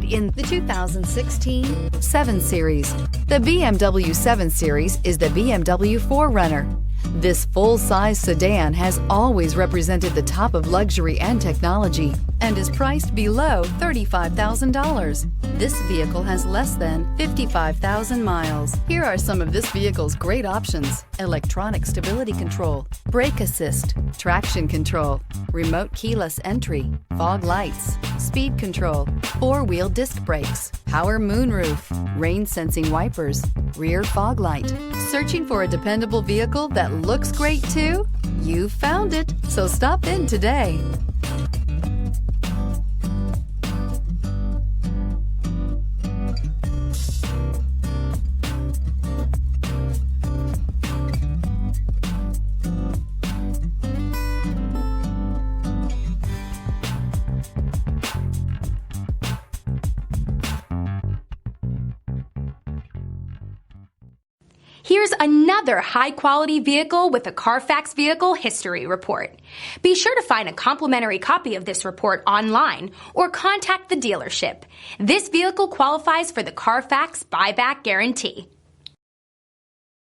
In the 2016 7 Series. The BMW 7 Series is the BMW 4Runner. This full-size sedan has always represented the top of luxury and technology and is priced below $35,000. This vehicle has less than 55,000 miles. Here are some of this vehicle's great options: electronic stability control, brake assist, traction control, remote keyless entry, fog lights, speed control, 4-wheel disc brakes, power moonroof, rain sensing wipers, rear fog light. Searching for a dependable vehicle that looks great too? You found it, so stop in today. Here's another high-quality vehicle with a Carfax Vehicle History Report. Be sure to find a complimentary copy of this report online or contact the dealership. This vehicle qualifies for the Carfax Buyback Guarantee.